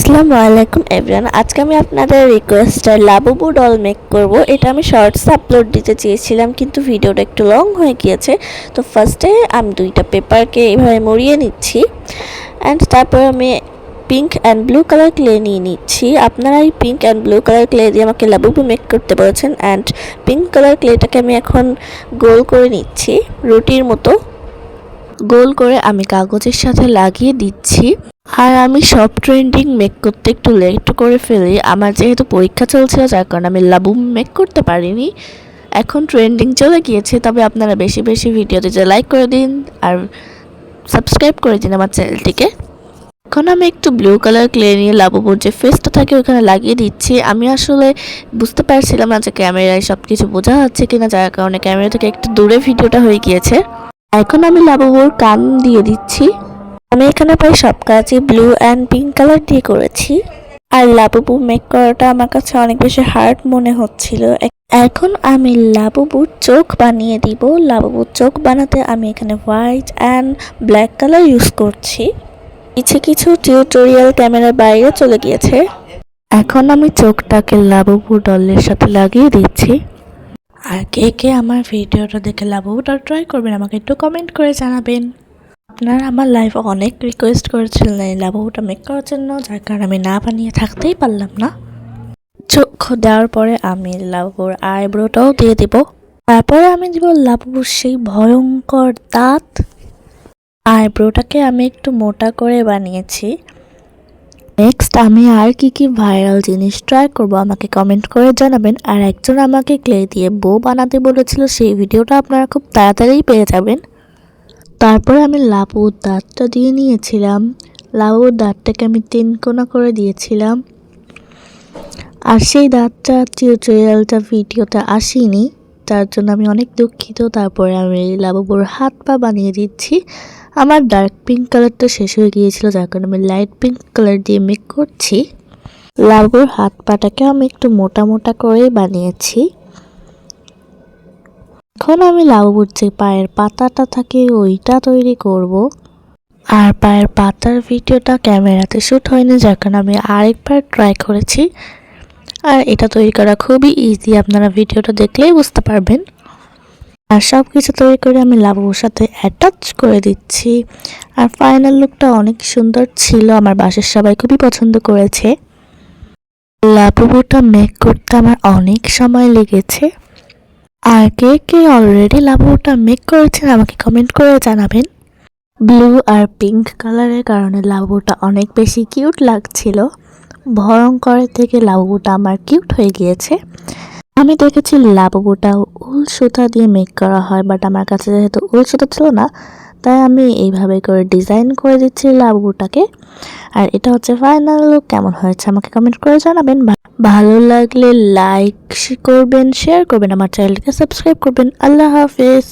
আসসালামু আলাইকুম এভরিওয়ান। আজকে আমি আপনাদের রিকোয়েস্টে লাবুবু ডল মেক করব। এটা আমি শর্টস আপলোড দিতে চেয়েছিলাম, কিন্তু ভিডিওটা একটু লং হয়ে গিয়েছে। তো ফার্স্টে আমি দুইটা পেপারকে এইভাবে মুড়িয়ে নিচ্ছি, অ্যান্ড তারপর আমি pink and blue colour clay নিয়ে নিচ্ছি। আপনারা এই pink and blue colour clay দিয়ে আমাকে লাবুবু মেক করতে বলেছেন, অ্যান্ড পিঙ্ক কালার ক্লেটাকে আমি এখন গোল করে নিচ্ছি। রুটির মতো গোল করে আমি কাগজের সাথে লাগিয়ে দিচ্ছি। আর আমি সব ট্রেন্ডিং মেক করতে একটু লেট করে ফেলি। আমার যেহেতু পরীক্ষা চলছিল, যার কারণে আমি লাবুবু মেক করতে পারিনি। এখন ট্রেন্ডিং চলে গিয়েছে, তবে আপনারা বেশি বেশি ভিডিওতে যে লাইক করে দিন আর সাবস্ক্রাইব করে দিন আমার চ্যানেলটিকে। এখন আমি একটু ব্লু কালার ক্লে নিয়ে লাবুবুর যে ফেসটা থাকে ওখানে লাগিয়ে দিচ্ছি। আমি আসলে বুঝতে পারছিলাম না যে ক্যামেরায় সব কিছু বোঝা যাচ্ছে কিনা, যার কারণে ক্যামেরা থেকে একটু দূরে ভিডিওটা হয়ে গিয়েছে। এখন আমি লাবুবুর কান দিয়ে দিচ্ছি। আমি এখানে প্রায় সব কাজই ব্লু অ্যান্ড পিঙ্ক কালার দিয়ে করেছি। আর লাবুবু মেক করাটা আমার কাছে অনেক বেশি হার্ড মনে হচ্ছিল। এখন আমি লাবুবুর চোখ বানিয়ে দিব। লাবুবুর চোখ বানাতে আমি এখানে white and black colour use করছি। কিছু কিছু টিউটোরিয়াল ক্যামেরার বাইরে চলে গিয়েছে। এখন আমি চোখটাকে লাবুবু ডলের সাথে লাগিয়ে দিচ্ছি। আর কে কে আমার ভিডিওটা দেখে লাবুবু ডল ট্রাই করবেন আমাকে একটু কমেন্ট করে জানাবেন। আপনারা আমার লাইফে অনেক রিকোয়েস্ট করেছিলেন এই লাবুবুটা মেক করার জন্য, যার কারণে আমি না বানিয়ে থাকতেই পারলাম না। চোখ দেওয়ার পরে আমি লাবুবুর আইব্রোটাও দিয়ে দিব। তারপরে আমি দিব লাবুবুর সেই ভয়ঙ্কর দাঁত। আইব্রোটাকে আমি একটু মোটা করে বানিয়েছি। নেক্সট আমি আর কি ভাইরাল জিনিস ট্রাই করব আমাকে কমেন্ট করে জানাবেন। আর একজন আমাকে ক্লে দিয়ে বউ বানাতে বলেছিল, সেই ভিডিওটা আপনারা খুব তাড়াতাড়িই পেয়ে যাবেন। তারপরে আমি লাবুর দাঁতটা দিয়ে নিয়েছিলাম। লাবুর দাঁতটাকে আমি 3 কোনা করে দিয়েছিলাম। আর সেই দাঁতটা টিউটোরিয়ালটা ভিডিওটা আসেনি, তার জন্য আমি অনেক দুঃখিত। তারপরে আমি লাবুবুর হাত পা বানিয়ে দিচ্ছি। আমার ডার্ক পিঙ্ক কালারটা শেষ হয়ে গিয়েছিল, যার কারণে আমি লাইট পিঙ্ক কালার দিয়ে মেক করছি। লাবুর হাত পাটাকে আমি একটু মোটা মোটা করে বানিয়েছি। এখন আমি লাবুবুর যে পায়ের পাতাটা থাকে ওইটা তৈরি করব। আর পায়ের পাতার ভিডিওটা ক্যামেরাতে শ্যুট হয়নি, যার কারণে আমি আরেকবার ট্রাই করেছি। আর এটা তৈরি করা খুবই ইজি, আপনারা ভিডিওটা দেখলেই বুঝতে পারবেন। আর সব কিছু তৈরি করে আমি লাবুবুর সাথে অ্যাটাচ করে দিচ্ছি। আর ফাইনাল লুকটা অনেক সুন্দর ছিল, আমার বাসার সবাই খুবই পছন্দ করেছে। লাবুবুটা মেক করতে আমার অনেক সময় লেগেছে। আর কে কে অলরেডি লাবুবুটা মেক করেছেন আমাকে কমেন্ট করে জানাবেন। ব্লু আর পিঙ্ক কালারের কারণে লাবুবুটা অনেক বেশি কিউট লাগছিল। ভয়ঙ্করের থেকে লাবুবুটা আমার কিউট হয়ে গিয়েছে। আমি দেখেছি লাবুবুটা উল সুতা দিয়ে মেক করা হয়, বাট আমার কাছে যেহেতু উল সুতা ছিল না, তাই আমি এইভাবে করে ডিজাইন করে দিচ্ছি লাবুবুটাকে। আর এটা হচ্ছে ফাইনাল লুক। কেমন হয়েছে আমাকে কমেন্ট করে জানাবেন। ভালো লাগলে লাইক করবেন, শেয়ার করবেন, আমার চ্যানেলকে সাবস্ক্রাইব করবেন। আল্লাহ হাফেজ।